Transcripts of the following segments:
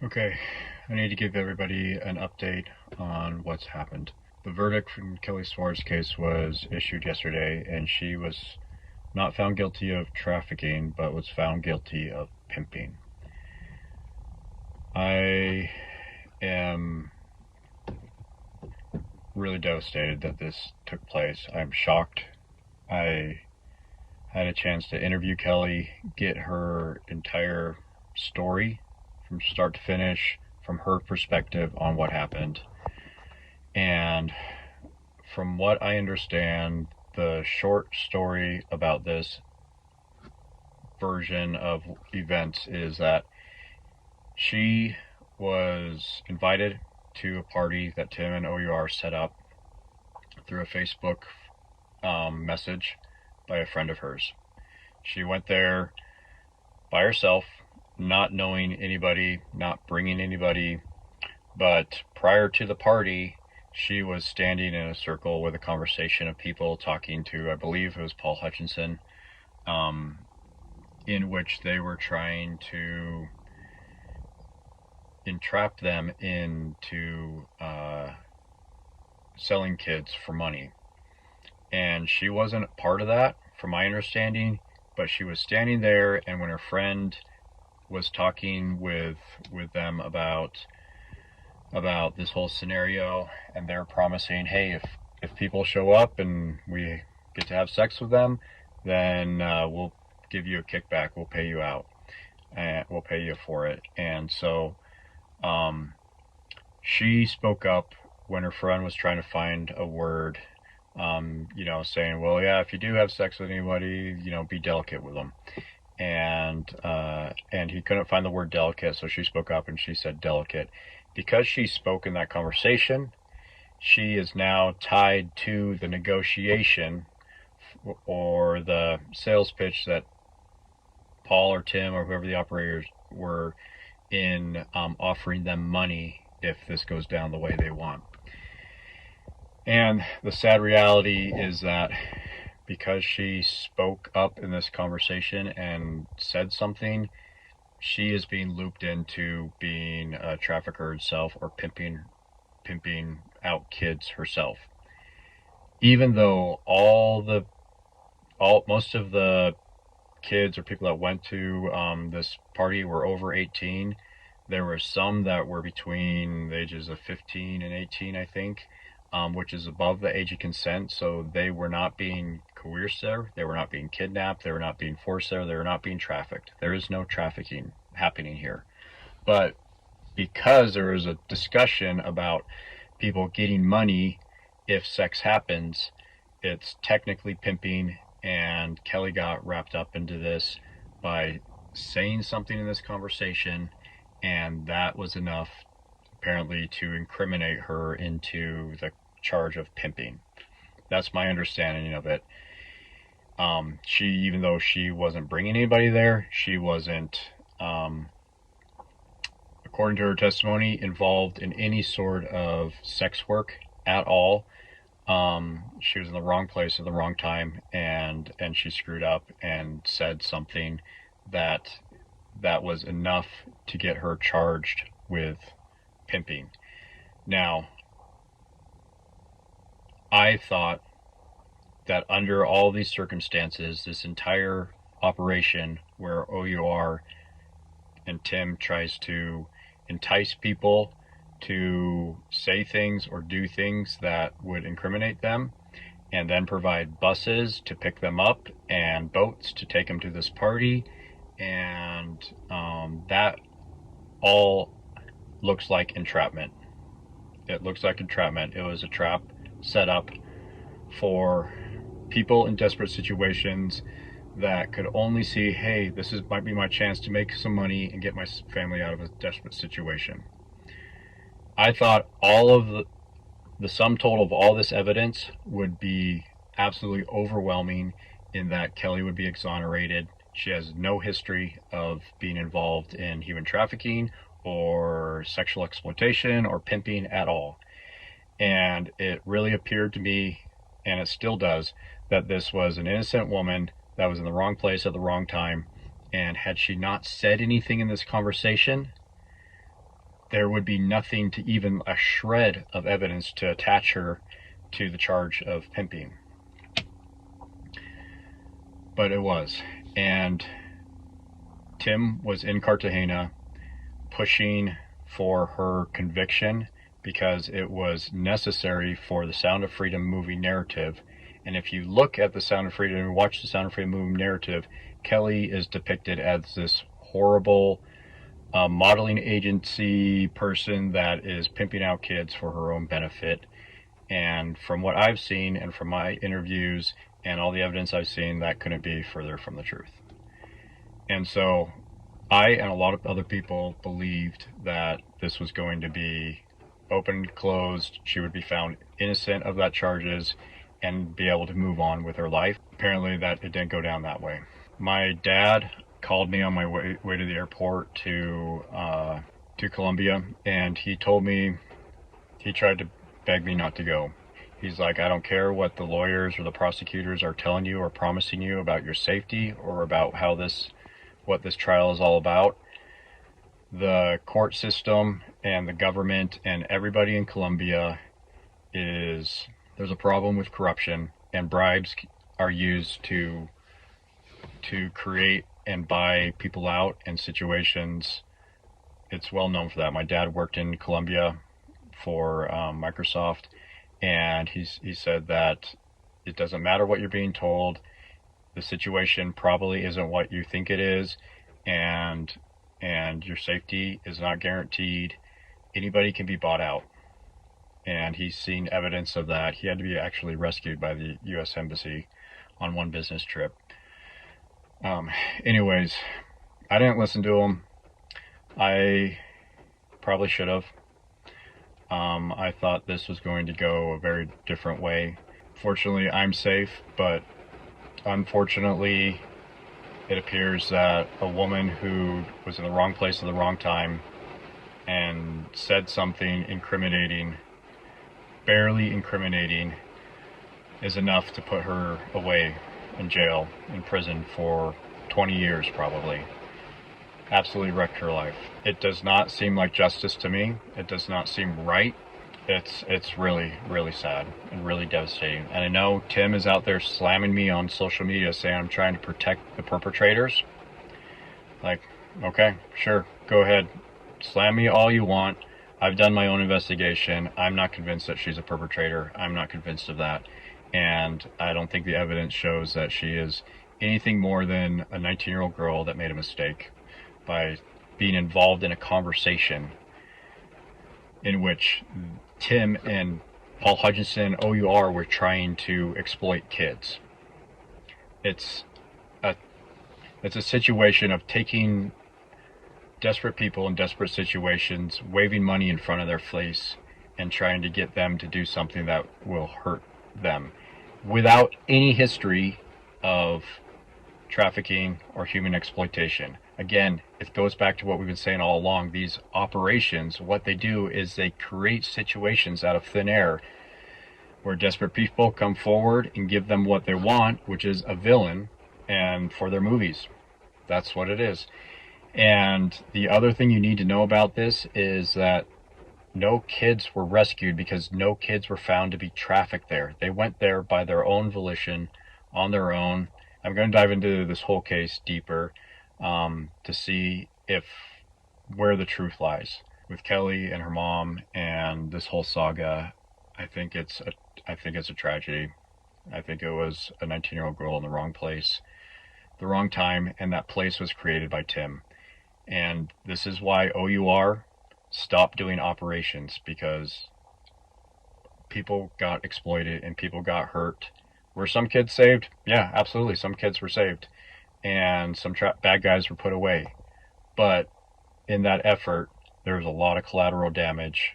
Okay, I need to give everybody an update on what's happened. The verdict from Kely Suarez's case was issued yesterday, and she was not found guilty of trafficking, but was found guilty of pimping. I am really devastated that this took place. I'm shocked. I had a chance to interview Kely, get her entire story from start to finish, from her perspective on what happened. And from what I understand, the short story about this version of events is that she was invited to a party that Tim and OUR set up through a Facebook message by a friend of hers. She went there by herself, not knowing anybody, not bringing anybody, but prior to the party, she was standing in a circle with a conversation of people talking to, I believe it was Paul Hutchinson, in which they were trying to entrap them into selling kids for money. And she wasn't part of that, from my understanding, but she was standing there, and when her friend was talking with them about this whole scenario, and they're promising, hey, if people show up and we get to have sex with them, then we'll give you a kickback, we'll pay you out, and we'll pay you for it. And so she spoke up when her friend was trying to find a word, saying, well, yeah, if you do have sex with anybody, be delicate with them. And he couldn't find the word delicate, so she spoke up and she said delicate. Because she spoke in that conversation, she is now tied to the negotiation or the sales pitch that Paul or Tim or whoever the operators were in, offering them money if this goes down the way they want. And the sad reality is that because she spoke up in this conversation and said something, she is being looped into being a trafficker herself, or pimping out kids herself. Even though most of the kids or people that went to this party were over 18, there were some that were between the ages of 15 and 18, I think, which is above the age of consent. So they were not being coerced there. They were not being kidnapped. They were not being forced there. They were not being trafficked. There is no trafficking happening here. But because there is a discussion about people getting money if sex happens, it's technically pimping, and Kely got wrapped up into this by saying something in this conversation, and that was enough apparently to incriminate her into the charge of pimping. That's my understanding of it. Even though she wasn't bringing anybody there, she wasn't, according to her testimony, involved in any sort of sex work at all. She was in the wrong place at the wrong time, and she screwed up and said something that was enough to get her charged with pimping. Now, I thought that under all these circumstances, this entire operation where OUR and Tim tries to entice people to say things or do things that would incriminate them, and then provide buses to pick them up and boats to take them to this party, and that all looks like entrapment. It looks like entrapment. It was a trap set up for people in desperate situations that could only see, hey, might be my chance to make some money and get my family out of a desperate situation. I thought all of the sum total of all this evidence would be absolutely overwhelming, in that Kely would be exonerated. She has no history of being involved in human trafficking or sexual exploitation or pimping at all. And it really appeared to me, and it still does, that this was an innocent woman that was in the wrong place at the wrong time. And had she not said anything in this conversation, there would be nothing to even a shred of evidence to attach her to the charge of pimping. But it was. And Tim was in Cartagena pushing for her conviction because it was necessary for the Sound of Freedom movie narrative. And if you look at the Sound of Freedom and watch the Sound of Freedom movie narrative, Kely is depicted as this horrible modeling agency person that is pimping out kids for her own benefit. And from what I've seen and from my interviews and all the evidence I've seen, that couldn't be further from the truth. And so I and a lot of other people believed that this was going to be open, closed. She would be found innocent of that charges and be able to move on with her life. Apparently that it didn't go down that way. My dad called me on my way to the airport to Colombia, and he told me, he tried to beg me not to go. He's like, I don't care what the lawyers or the prosecutors are telling you or promising you about your safety or about what this trial is all about. The court system and the government and everybody in Colombia there's a problem with corruption, and bribes are used to create and buy people out in situations. It's well known for that. My dad worked in Colombia for Microsoft, and he said that it doesn't matter what you're being told. The situation probably isn't what you think it is, and your safety is not guaranteed. Anybody can be bought out. And he's seen evidence of that. He had to be actually rescued by the U.S. Embassy on one business trip. Anyways, I didn't listen to him. I probably should have. I thought this was going to go a very different way. Fortunately, I'm safe, but unfortunately, it appears that a woman who was in the wrong place at the wrong time and said something incriminating, barely incriminating, is enough to put her away in jail, in prison for 20 years probably. Absolutely wrecked her life. It does not seem like justice to me. It does not seem right. It's really, really sad and really devastating. And I know Tim is out there slamming me on social media saying I'm trying to protect the perpetrators. Like, okay, sure, go ahead. Slam me all you want. I've done my own investigation. I'm not convinced that she's a perpetrator. I'm not convinced of that. And I don't think the evidence shows that she is anything more than a 19-year-old girl that made a mistake by being involved in a conversation in which Tim and Paul Hutchinson, OUR, were trying to exploit kids. It's a situation of taking desperate people in desperate situations, waving money in front of their face, and trying to get them to do something that will hurt them without any history of trafficking or human exploitation. Again, it goes back to what we've been saying all along. These operations, what they do is they create situations out of thin air where desperate people come forward and give them what they want, which is a villain, and for their movies. That's what it is. And the other thing you need to know about this is that no kids were rescued because no kids were found to be trafficked there. They went there by their own volition, on their own. I'm going to dive into this whole case deeper to see where the truth lies with Kely and her mom and this whole saga. I think it's a tragedy. I think it was a 19-year-old girl in the wrong place, the wrong time, and that place was created by Tim. And this is why OUR stopped doing operations, because people got exploited and people got hurt. Were some kids saved? Yeah, absolutely. Some kids were saved. And some bad guys were put away. But in that effort, there was a lot of collateral damage.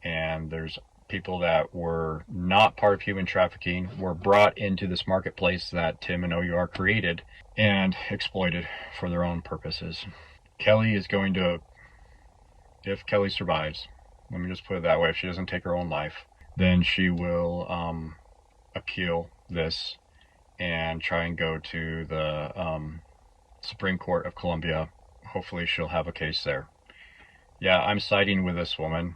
And there's people that were not part of human trafficking, were brought into this marketplace that Tim and OUR created and exploited for their own purposes. Kely is going to, if Kely survives, let me just put it that way, if she doesn't take her own life, then she will appeal this and try and go to the Supreme Court of Colombia. Hopefully she'll have a case there. yeah, I'm siding with this woman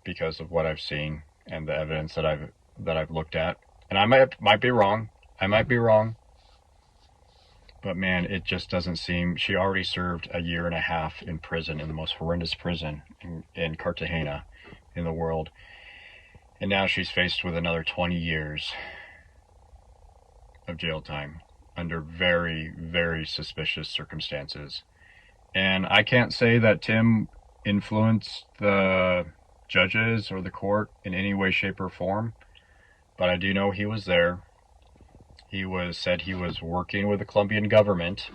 because of what I've seen and the evidence that I've looked at. And I might be wrong. I might be wrong. But man, it just doesn't seem. She already served a year and a half in prison, in the most horrendous prison in Cartagena in the world. And now she's faced with another 20 years of jail time under very, very suspicious circumstances. And I can't say that Tim influenced the judges or the court in any way, shape, or form, but I do know he was there. Said he was working with the Colombian government.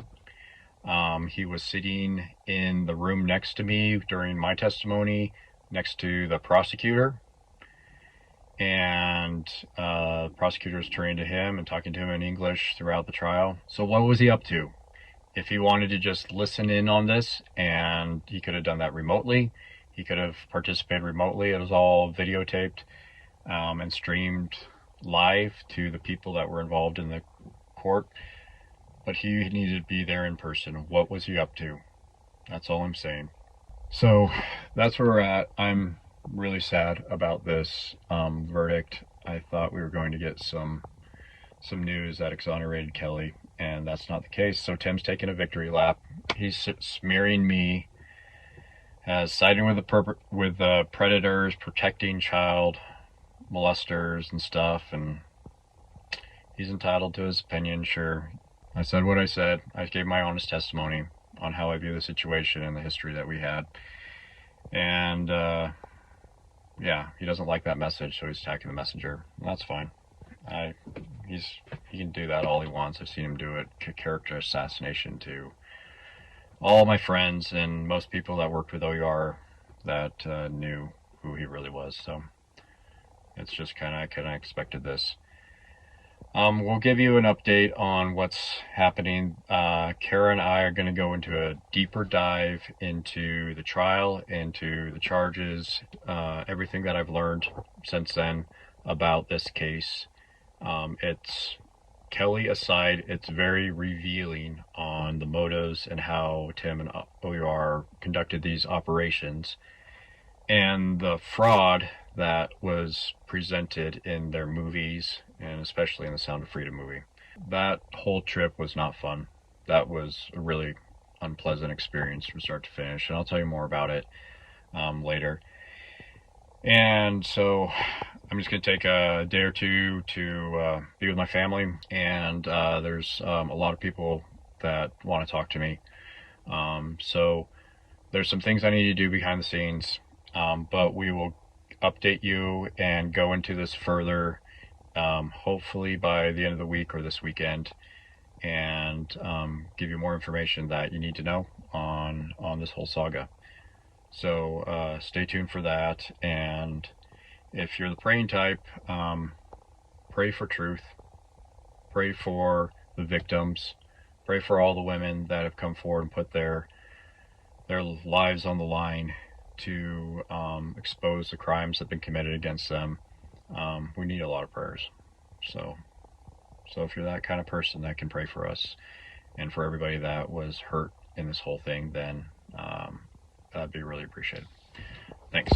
He was sitting in the room next to me during my testimony, next to the prosecutor. And prosecutor was turning to him and talking to him in English throughout the trial. So what was he up to? If he wanted to just listen in on this, and he could have done that remotely, he could have participated remotely. It was all videotaped and streamed live to the people that were involved in the court. But he needed to be there in person. What was he up to? That's all I'm saying. So that's where we're at. I'm really sad about this verdict. I thought we were going to get some news that exonerated Kely, and that's not the case. So Tim's taking a victory lap. He's smearing me as siding with the predators, protecting child molesters and stuff, and he's entitled to his opinion. Sure, I said what I said. I gave my honest testimony on how I view the situation and the history that we had, and yeah, he doesn't like that message, so he's attacking the messenger. That's fine. He can do that all he wants. I've seen him do it, character assassination to all my friends and most people that worked with OUR that knew who he really was. So it's just I kind of expected this. We'll give you an update on what's happening. Kara and I are going to go into a deeper dive into the trial, into the charges, everything that I've learned since then about this case. It's Kely aside, it's very revealing on the motives and how Tim and OUR conducted these operations and the fraud that was presented in their movies, and especially in the Sound of Freedom movie. That whole trip was not fun. That was a really unpleasant experience from start to finish, and I'll tell you more about it later. And so I'm just going to take a day or two to be with my family, and there's a lot of people that want to talk to me. So there's some things I need to do behind the scenes, but we will update you and go into this further, hopefully by the end of the week or this weekend, and give you more information that you need to know on this whole saga. So stay tuned for that, and if you're the praying type, pray for truth, pray for the victims, pray for all the women that have come forward and put their lives on the line to expose the crimes that have been committed against them. We need a lot of prayers. So if you're that kind of person that can pray for us and for everybody that was hurt in this whole thing, then that'd be really appreciated. Thanks.